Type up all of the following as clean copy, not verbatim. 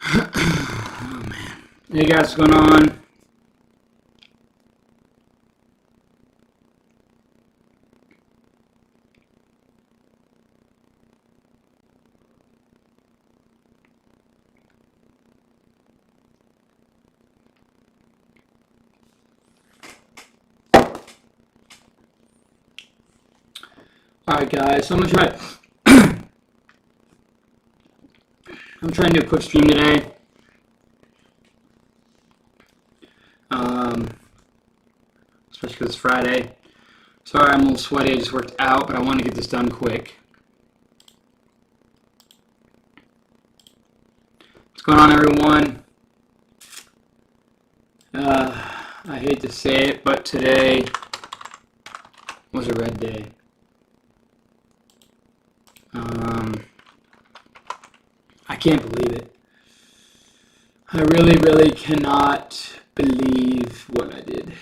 Oh man. Hey guys, what's going on? Alright guys, so I'm gonna try and do a quick stream today. Especially because it's Friday. Sorry I'm a little sweaty, I just worked out, but I want to get this done quick. What's going on, everyone? I hate to say it, but today was a red day. I can't believe it. I really, really cannot believe what I did.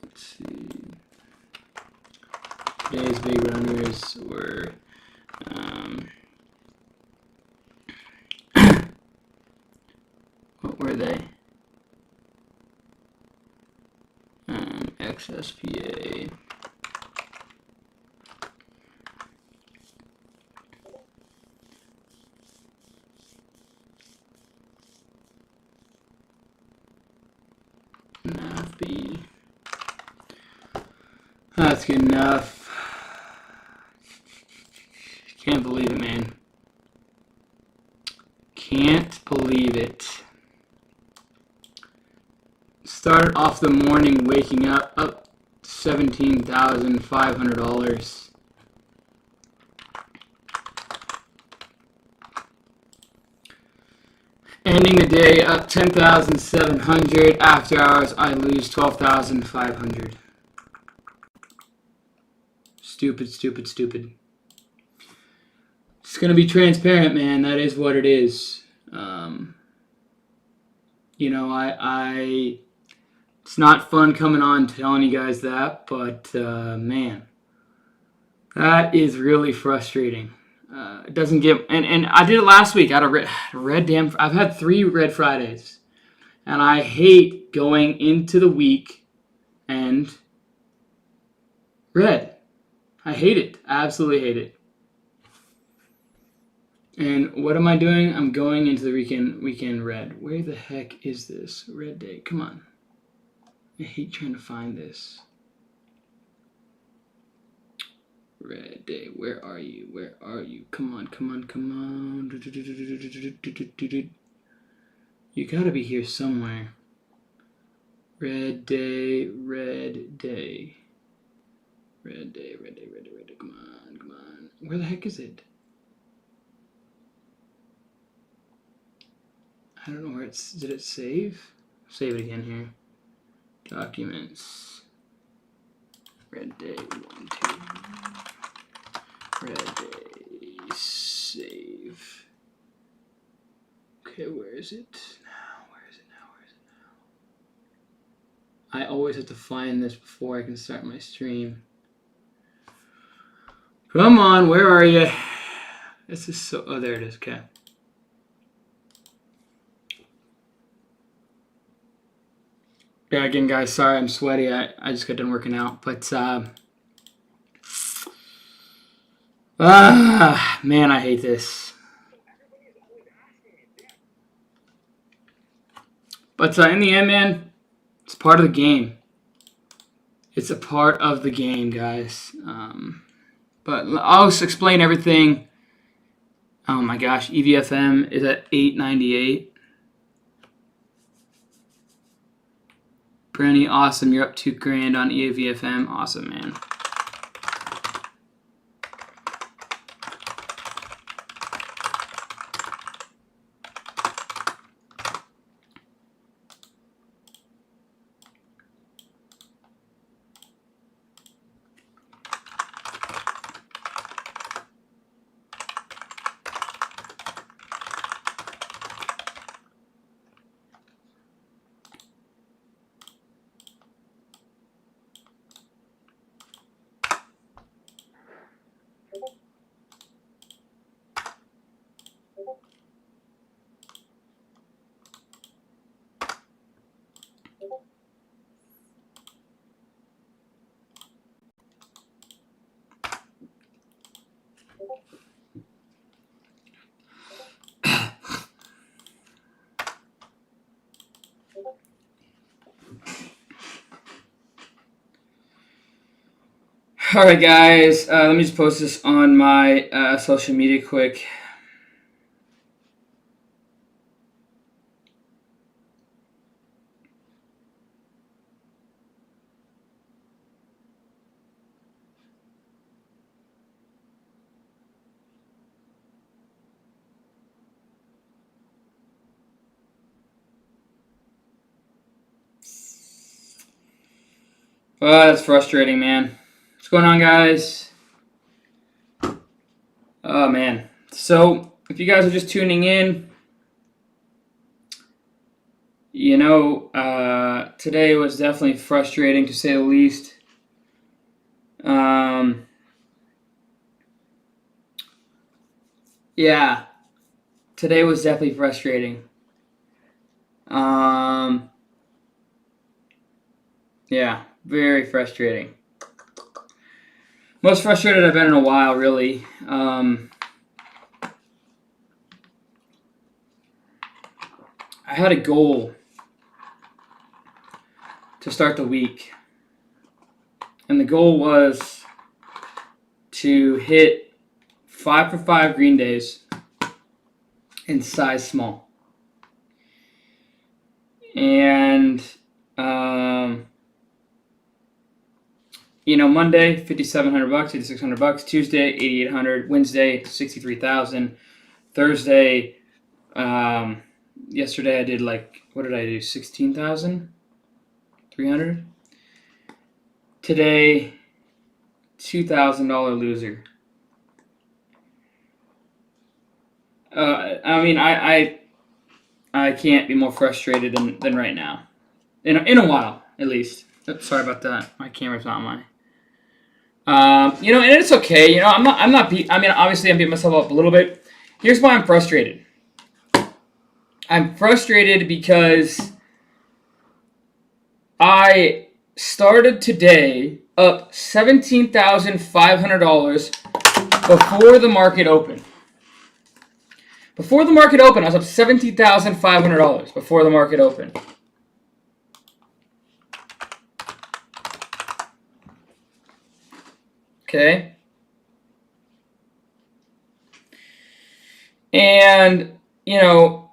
Let's see. Today's big runners were what were they? XSPA. NAVB. That's good enough. Can't believe it, man. Can't believe it. Started off the morning waking up $17,500. Ending the day up $10,700. After hours, I lose $12,500. Stupid, stupid, stupid. Just gonna be transparent, man. That is what it is. You know, it's not fun coming on telling you guys that, but man, that is really frustrating. It doesn't get, and I did it last week. I had I've had 3 Red Fridays, and I hate going into the week and red. I hate it. I absolutely hate it. And what am I doing? I'm going into the weekend red. Where the heck is this red day? Come on. I hate trying to find this. Red day, where are you? Where are you? Come on, come on, come on. You gotta be here somewhere. Red day, red day. Red day, red day, red day, red day. Come on, come on. Where the heck is it? I don't know where it's. Did it save? Save it again here. Documents. Red day 1, 2. Red day. Save. Okay, where is it now? Where is it now? Where is it now? I always have to find this before I can start my stream. Come on, where are you? This is so. Oh, there it is. Okay. Yeah, again, guys, sorry I'm sweaty. I just got done working out. But, man, I hate this. But in the end, man, it's part of the game. It's a part of the game, guys. But I'll explain everything. Oh, my gosh. EVFM is at 898. Brenny, awesome. You're up $2,000 on EVFM. Awesome, man. All right, guys. Let me just post this on my social media quick. That's frustrating, man. What's going on, guys? Oh, man. So, if you guys are just tuning in, you know, today was definitely frustrating, to say the least. Yeah, today was definitely frustrating. Yeah, very frustrating. Most frustrated I've been in a while, really. I had a goal to start the week, and the goal was to hit 5 for 5 green days in size small. And, you know, Monday, $5,700, $5,600. Tuesday, $8,800. Wednesday, $63,000. Thursday, yesterday I did like, what did I do? 16,300. Today, $2,000 loser. I mean, I can't be more frustrated than right now. In a while, at least. Sorry about that. My camera's not mine. You know, and it's okay. You know, I mean, obviously I'm beating myself up a little bit. Here's why I'm frustrated. I'm frustrated because I started today up $17,500 before the market opened. Before the market opened, I was up $17,500 before the market opened. Okay. And, you know,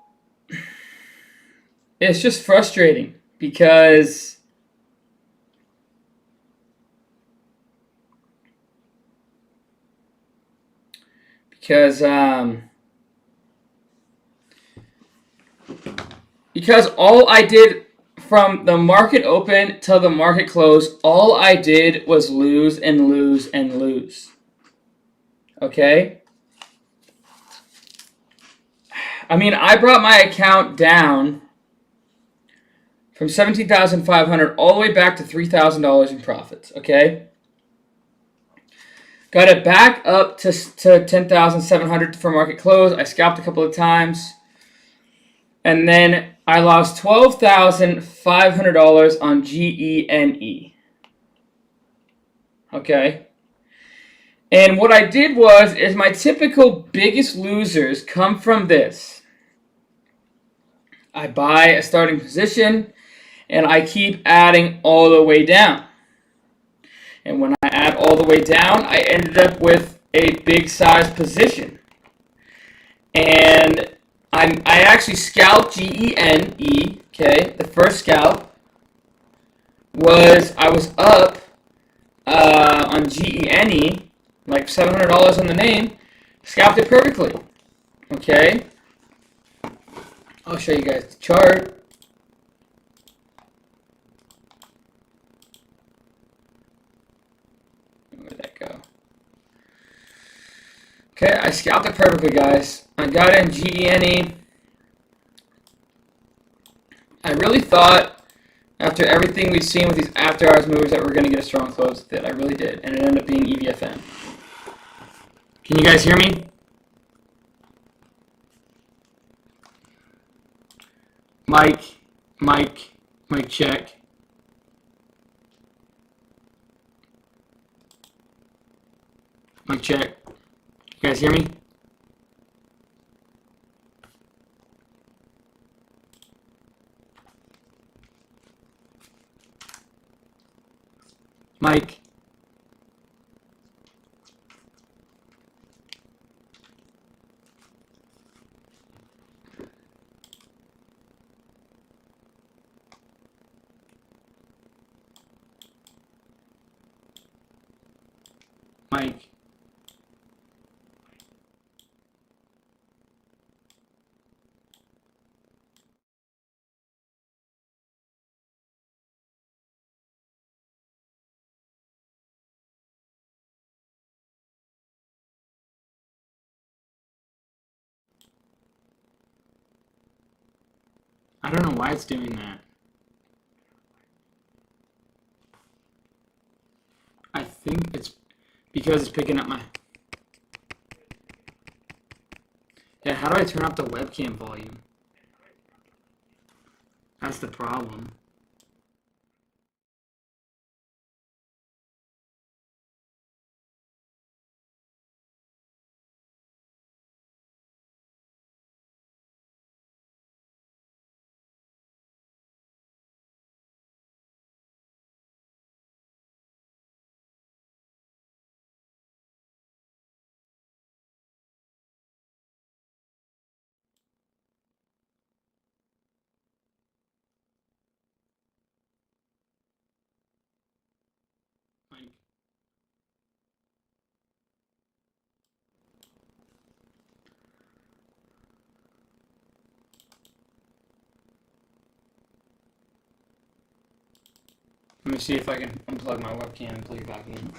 it's just frustrating because all I did from the market open till the market closed, all I did was lose and lose and lose. Okay? I mean, I brought my account down from $17,500 all the way back to $3,000 in profits. Okay? Got it back up to $10,700 for market close. I scalped a couple of times. And then I lost $12,500 on GENE. Okay? And what I did is my typical biggest losers come from this. I buy a starting position, and I keep adding all the way down. And when I add all the way down, I ended up with a big size position. And I actually scalped GENE, okay? The first scalp was, I was up on GENE, like $700 on the name, scalped it perfectly, okay? I'll show you guys the chart. Where'd that go? Okay, I scalped it perfectly, guys. I got in GENE. I really thought, after everything we've seen with these after-hours moves, that we're going to get a strong close. That I really did, and it ended up being EVFM. Can you guys hear me? Mic check. Mic check. You guys hear me? Mic. Mike. I don't know why it's doing that. I think it's because it's picking up my... Yeah, how do I turn up the webcam volume? That's the problem. Mike. Let me see if I can unplug my webcam and plug it back in.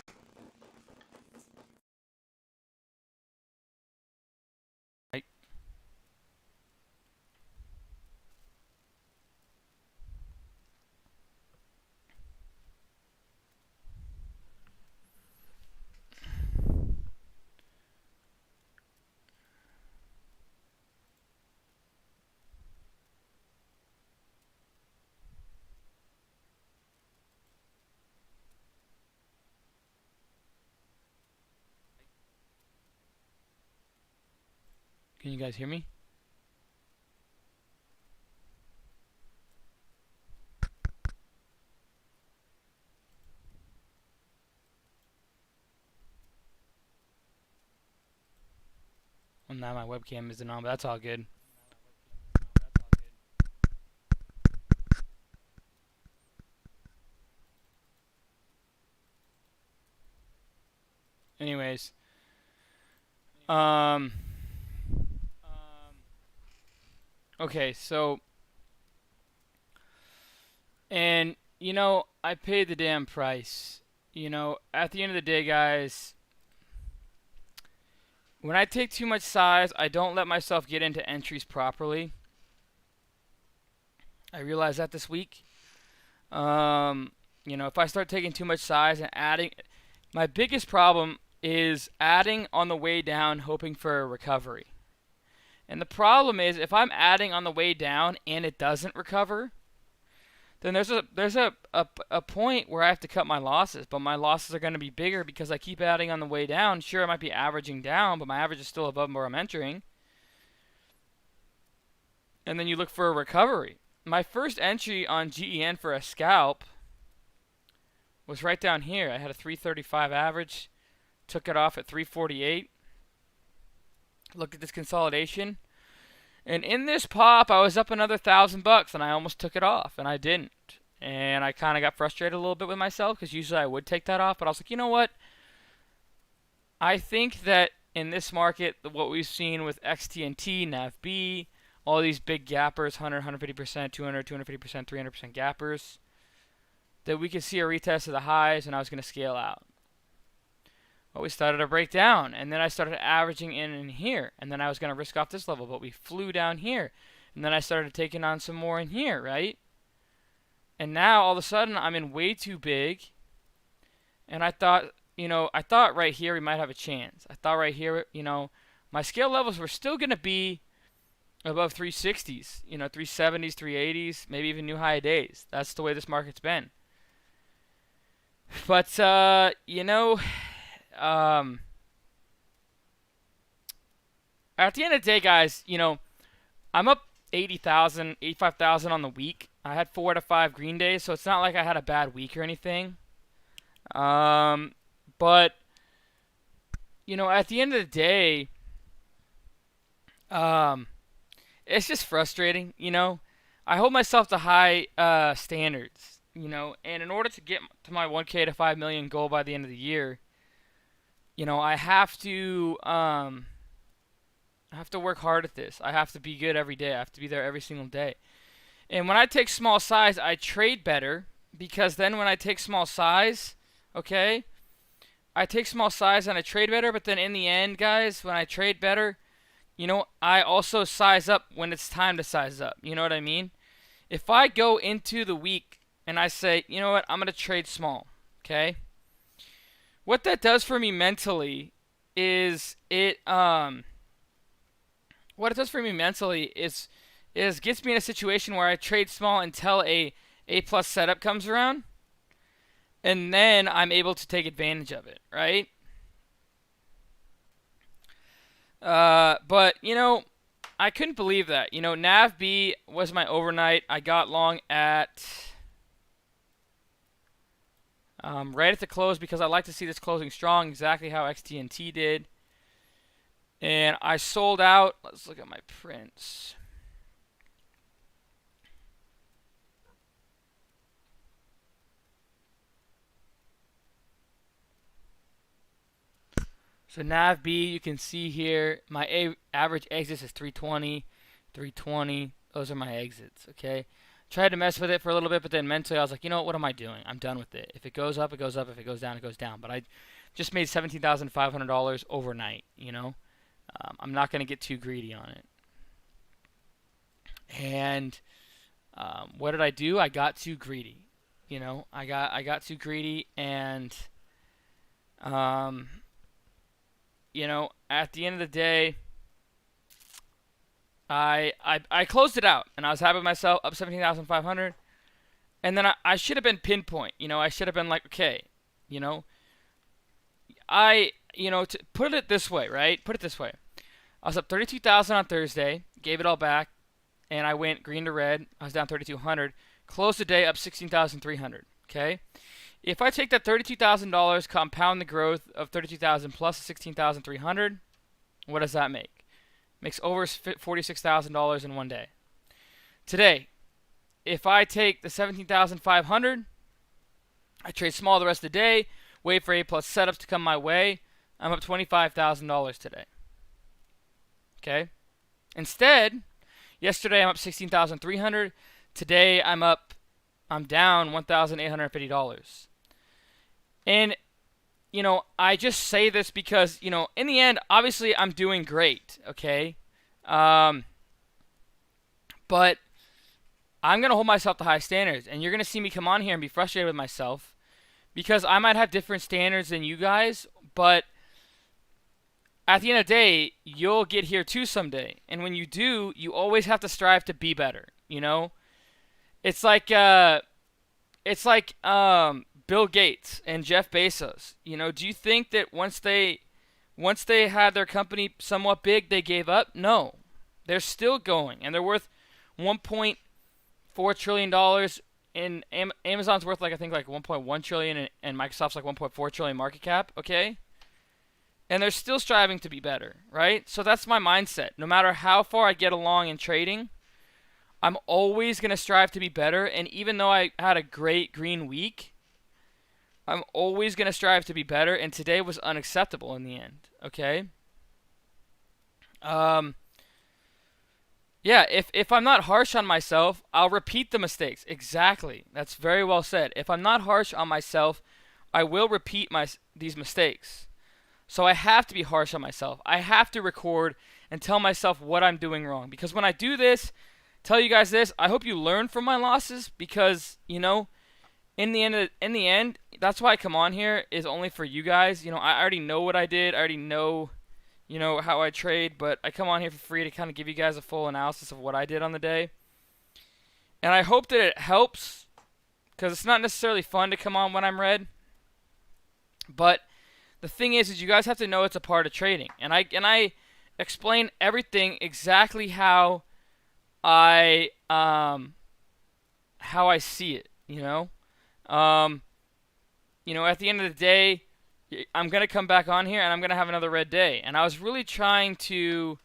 Can you guys hear me? Well, now my webcam isn't on, but that's all good. Anyways, okay, so, and you know, I paid the damn price. You know, at the end of the day, guys, when I take too much size, I don't let myself get into entries properly. I realized that this week. You know, if I start taking too much size and adding, my biggest problem is adding on the way down, hoping for a recovery. And the problem is, if I'm adding on the way down and it doesn't recover, then there's a point where I have to cut my losses. But my losses are going to be bigger because I keep adding on the way down. Sure, I might be averaging down, but my average is still above where I'm entering. And then you look for a recovery. My first entry on GEN for a scalp was right down here. I had a 335 average, took it off at 348. Look at this consolidation. And in this pop, I was up another $1,000 and I almost took it off, and I didn't. And I kind of got frustrated a little bit with myself because usually I would take that off, but I was like, you know what? I think that in this market, what we've seen with XTNT, NAVB, all these big gappers, 100, 150%, 200, 250%, 300% gappers, that we could see a retest of the highs and I was going to scale out. Well, we started to break down, and then I started averaging in here, and then I was going to risk off this level, but we flew down here, and then I started taking on some more in here, right? And now, all of a sudden, I'm in way too big, and I thought, you know, I thought right here we might have a chance. I thought right here, you know, my scale levels were still going to be above 360s, you know, 370s, 380s, maybe even new high days. That's the way this market's been. But, you know... at the end of the day, guys, you know, I'm up 80,000, 85,000 on the week. I had 4 to 5 green days, so it's not like I had a bad week or anything. But, you know, at the end of the day, it's just frustrating, you know. I hold myself to high standards, you know, and in order to get to my 1K to 5 million goal by the end of the year, you know, I have to work hard at this. I have to be good every day. I have to be there every single day. And when I take small size, I trade better because then when I take small size, okay, I take small size and I trade better, but then in the end, guys, when I trade better, you know, I also size up when it's time to size up. You know what I mean? If I go into the week and I say, you know what, I'm going to trade small, okay? What that does for me mentally is what it does for me mentally is gets me in a situation where I trade small until A plus setup comes around, and then I'm able to take advantage of it, right? But you know, I couldn't believe that. You know, NAVB was my overnight. I got long at right at the close because I like to see this closing strong, exactly how XTNT did. And I sold out. Let's look at my prints. So NAVB, you can see here, my average exits is 320, 320. Those are my exits, okay? Tried to mess with it for a little bit, but then mentally I was like, you know what am I doing? I'm done with it. If it goes up, it goes up. If it goes down, it goes down. But I just made $17,500 overnight, you know? I'm not going to get too greedy on it. And what did I do? I got too greedy. You know, I got too greedy, and um, you know, at the end of the day, I closed it out, and I was happy with myself, up 17,500. And then I should have been pinpoint. You know, I should have been like, okay, you know, you know, to put it this way, right? Put it this way. I was up 32,000 on Thursday, gave it all back, and I went green to red. I was down 3,200. Closed the day up 16,300. Okay. If I take that $32,000, compound the growth of 32,000 plus 16,300, what does that make? Makes over $46,000 in one day. Today, if I take the 17,500, I trade small the rest of the day, wait for A plus setups to come my way, I'm up $25,000 today. Okay? Instead, yesterday I'm up 16,300. Today I'm down $1,850. And you know, I just say this because, you know, in the end, obviously I'm doing great, okay? But I'm going to hold myself to high standards, and you're going to see me come on here and be frustrated with myself because I might have different standards than you guys, but at the end of the day, you'll get here too someday. And when you do, you always have to strive to be better, you know? It's like Bill Gates and Jeff Bezos. You know, do you think that once they had their company somewhat big, they gave up? No, they're still going, and they're worth $1.4 trillion. And Amazon's worth I think 1.1 trillion, and Microsoft's like 1.4 trillion market cap. Okay, and they're still striving to be better, right? So that's my mindset. No matter how far I get along in trading, I'm always gonna strive to be better. And even though I had a great green week, I'm always going to strive to be better, and today was unacceptable in the end, okay? Yeah, if I'm not harsh on myself, I'll repeat the mistakes. Exactly. That's very well said. If I'm not harsh on myself, I will repeat these mistakes. So I have to be harsh on myself. I have to record and tell myself what I'm doing wrong. Because when I do this, tell you guys this, I hope you learn from my losses because, you know, in the end, that's why I come on here is only for you guys. You know, I already know what I did. I already know, you know, how I trade, but I come on here for free to kind of give you guys a full analysis of what I did on the day. And I hope that it helps because it's not necessarily fun to come on when I'm red. But the thing is you guys have to know it's a part of trading. And I explain everything exactly how I see it, you know? You know, at the end of the day, I'm going to come back on here and I'm going to have another red day. And I was really trying to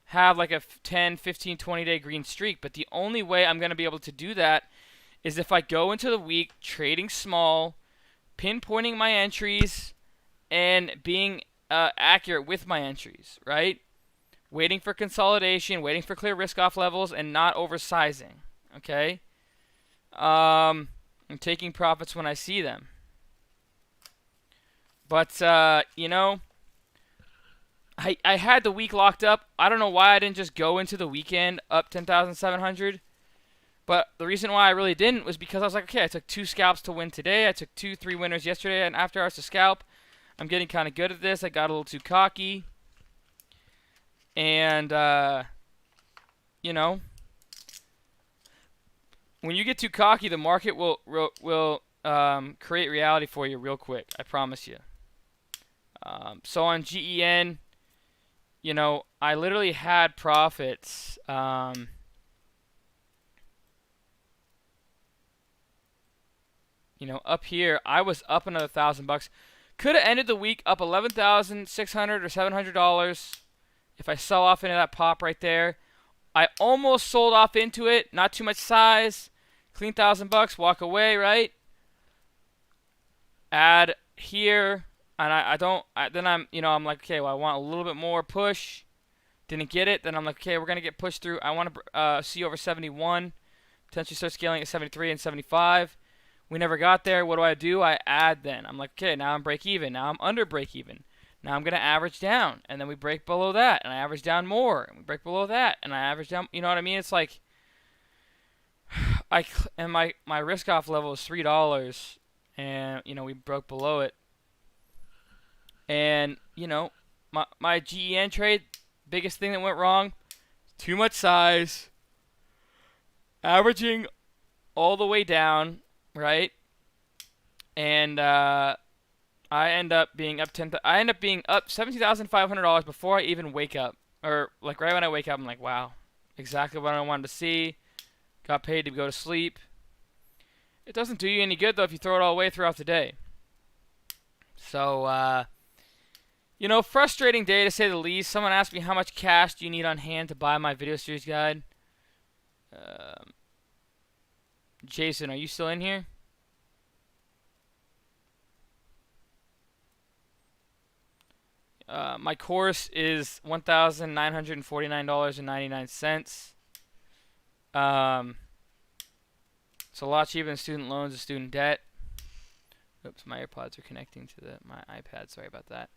have like a 10, 15, 20 day green streak. But the only way I'm going to be able to do that is if I go into the week trading small, pinpointing my entries, and being accurate with my entries, right? Waiting for consolidation, waiting for clear risk-off levels, and not oversizing, okay? I'm taking profits when I see them. But, you know, I had the week locked up. I don't know why I didn't just go into the weekend up 10,700. But the reason why I really didn't was because I was like, okay, I took 2 scalps to win today. I took 3 winners yesterday and after hours to scalp. I'm getting kind of good at this. I got a little too cocky. And, you know, when you get too cocky, the market will create reality for you real quick. I promise you. So on GEN, you know, I literally had profits. You know, up here, I was up another $1,000. Could have ended the week up $11,600 or $700 if I sell off into that pop right there. I almost sold off into it. Not too much size. Clean $1,000. Walk away, right? Add here, and then I'm like, okay, well, I want a little bit more push. Didn't get it. Then I'm like, okay, we're gonna get pushed through. I want to see over 71. Potentially start scaling at 73 and 75. We never got there. What do? I add then. I'm like, okay, now I'm break even. Now I'm under break even. Now I'm going to average down. And then we break below that. And I average down more. And we break below that. And I average down. You know what I mean? It's like, my risk off level is $3. And, you know, we broke below it. And, you know, my GEN trade, biggest thing that went wrong, too much size. Averaging all the way down. Right, and I end up being up $17,500 before I even wake up, or like right when I wake up, I'm like, wow, exactly what I wanted to see. Got paid to go to sleep. It doesn't do you any good though if you throw it all away throughout the day. So, you know, frustrating day to say the least. Someone asked me how much cash do you need on hand to buy my video series guide. Jason, are you still in here? My course is $1,949.99. It's a lot cheaper than student loans and student debt. Oops, my AirPods are connecting to my iPad. Sorry about that.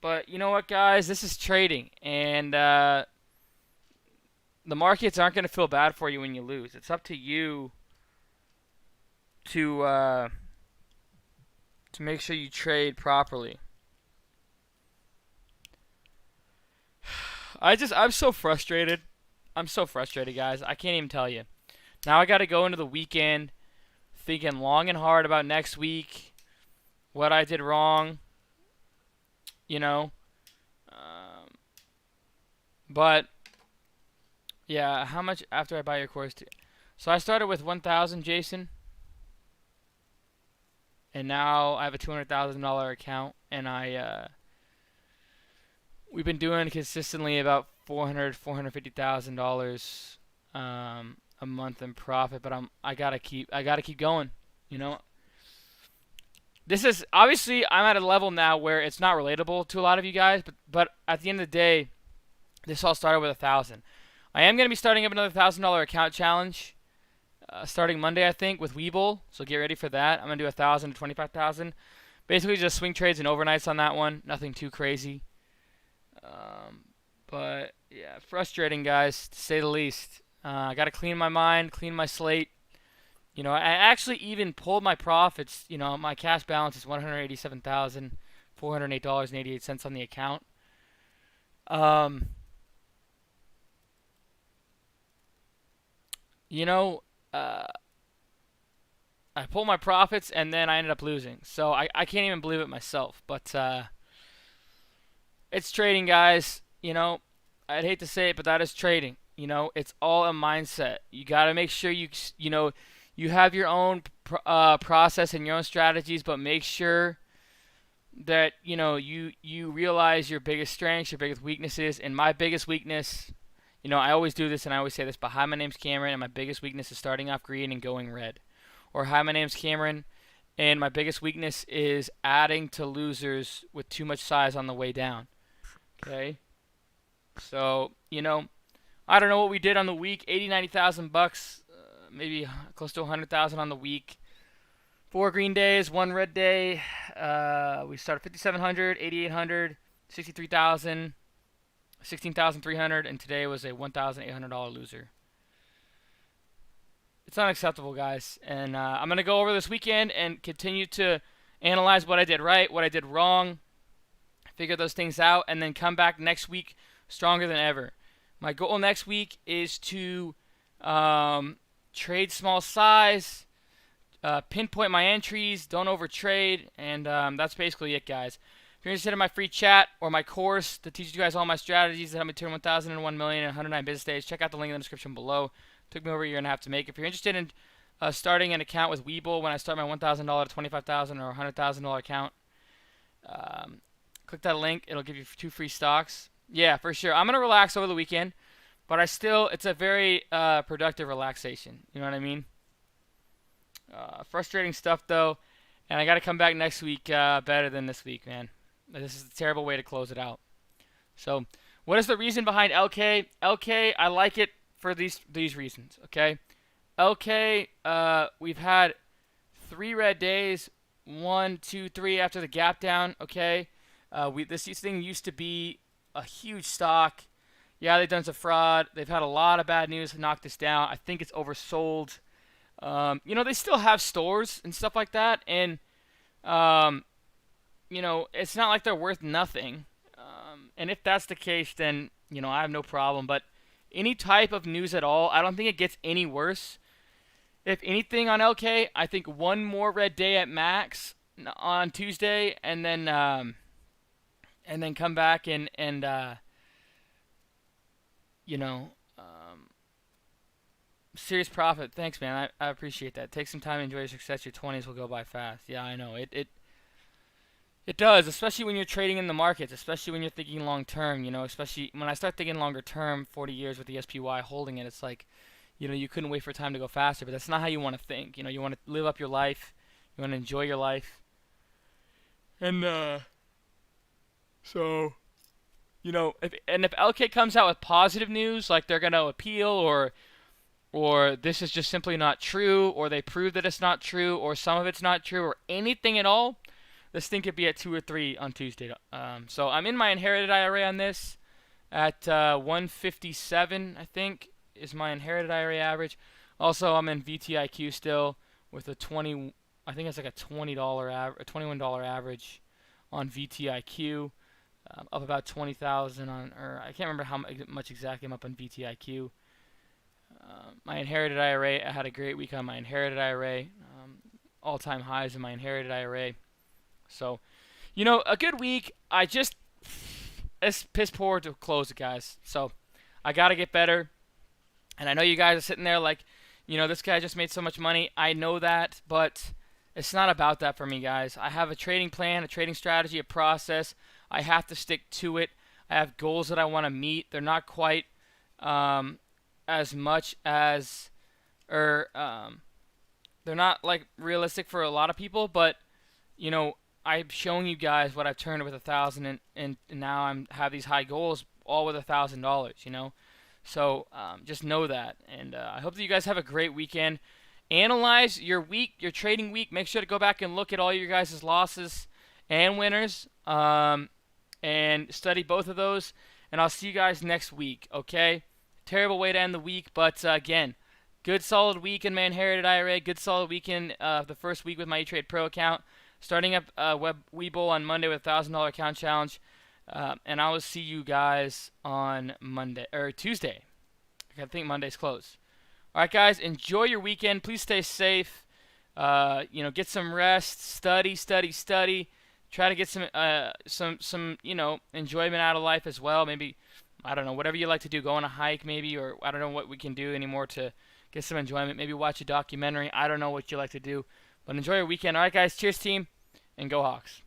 But you know what, guys? This is trading, and the markets aren't going to feel bad for you when you lose. It's up to you to make sure you trade properly. I'm so frustrated. I'm so frustrated, guys. I can't even tell you. Now I got to go into the weekend thinking long and hard about next week, what I did wrong, you know. But yeah, how much after I buy your course? So I started with 1,000, Jason, and now I have a $200,000 account, and we've been doing consistently about $450,000 a month in profit. But I gotta keep going. You know, this is obviously I'm at a level now where it's not relatable to a lot of you guys, but at the end of the day, this all started with 1,000. I am going to be starting up another $1,000 account challenge starting Monday, I think, with Webull. So get ready for that. I'm going to do 1,000 to 25,000. Basically just swing trades and overnights on that one. Nothing too crazy. But yeah, frustrating, guys, to say the least. I got to clean my mind, clean my slate. You know, I actually even pulled my profits. You know, my cash balance is $187,408.88 on the account. You know, I pulled my profits and then I ended up losing. So I can't even believe it myself. But it's trading, guys. You know, I'd hate to say it, but that is trading. You know, it's all a mindset. You got to make sure you have your own process and your own strategies, but make sure that, you know, you realize your biggest strengths, your biggest weaknesses. And my biggest weakness, you know, I always do this and I always say this, but hi, my name's Cameron, and my biggest weakness is starting off green and going red. Or hi, my name's Cameron, And my biggest weakness is adding to losers with too much size on the way down. Okay? So, I don't know what we did on the week. 80, 90,000 bucks, maybe close to 100,000 on the week. 4 green days, 1 red day. We started 5,700, 8,800, 63,000, 16,300, and today was a $1,800 loser. It's unacceptable, guys. And I'm going to go over this weekend and continue to analyze what I did right, what I did wrong, figure those things out, and then come back next week stronger than ever. My goal next week is to trade small size, pinpoint my entries, don't overtrade, and that's basically it, guys. If you're interested in my free chat or my course that teaches you guys all my strategies that help me turn 1,001 million in 109 business days, check out the link in the description below. Took me over a year and a half to make. If you're interested in starting an account with Webull when I start my $1,000 to $25,000 or $100,000 account, click that link. It'll give you 2 free stocks. Yeah, for sure. I'm gonna relax over the weekend, but it's a very productive relaxation. You know what I mean? Frustrating stuff though, and I got to come back next week better than this week, man. This is a terrible way to close it out. So, what is the reason behind LK? LK, I like it for these reasons, okay? LK, we've had 3 red days, 1, 2, 3 after the gap down, okay? This thing used to be a huge stock. Yeah, they've done some fraud. They've had a lot of bad news to knock this down. I think it's oversold. They still have stores and stuff like that, and it's not like they're worth nothing. And if that's the case, then I have no problem. But any type of news at all, I don't think it gets any worse. If anything on LK, I think 1 more red day at max on Tuesday, and then come back and serious profit. Thanks, man. I appreciate that. Take some time, enjoy your success. Your 20s will go by fast. Yeah, I know. It does, especially when you're trading in the markets, especially when you're thinking long term, especially when I start thinking longer term, 40 years with the SPY holding it, it's like, you couldn't wait for time to go faster, but that's not how you want to think. You want to live up your life. You want to enjoy your life. And, so, if LK comes out with positive news, like they're going to appeal or this is just simply not true, or they prove that it's not true, or some of it's not true, or anything at all, this thing could be at 2 or 3 on Tuesday. So I'm in my inherited IRA on this at 157, I think, is my inherited IRA average. Also, I'm in VTIQ still with a I think it's like a $21 average on VTIQ. Up about 20,000 or I can't remember how much exactly I'm up on VTIQ. My inherited IRA, I had a great week on my inherited IRA. All-time highs in my inherited IRA. So, a good week. It's piss poor to close it, guys. So, I got to get better. And I know you guys are sitting there like, this guy just made so much money. I know that, but it's not about that for me, guys. I have a trading plan, a trading strategy, a process. I have to stick to it. I have goals that I want to meet. They're not quite as much as, they're not like realistic for a lot of people, but I'm showing you guys what I've turned with 1,000, and now I have these high goals, all with $1,000. So just know that, and I hope that you guys have a great weekend. Analyze your week, your trading week. Make sure to go back and look at all your guys' losses and winners, and study both of those. And I'll see you guys next week. Okay? Terrible way to end the week, but again, good solid week in my inherited IRA. Good solid week in the first week with my E-Trade Pro account. Starting up Webull on Monday with $1,000 account challenge. And I will see you guys on Tuesday. I think Monday's closed. All right, guys, enjoy your weekend. Please stay safe. Get some rest. Study. Try to get some enjoyment out of life as well. Maybe, I don't know, whatever you like to do. Go on a hike maybe, or I don't know what we can do anymore to get some enjoyment. Maybe watch a documentary. I don't know what you like to do, but enjoy your weekend. All right, guys, cheers, team, and go Hawks.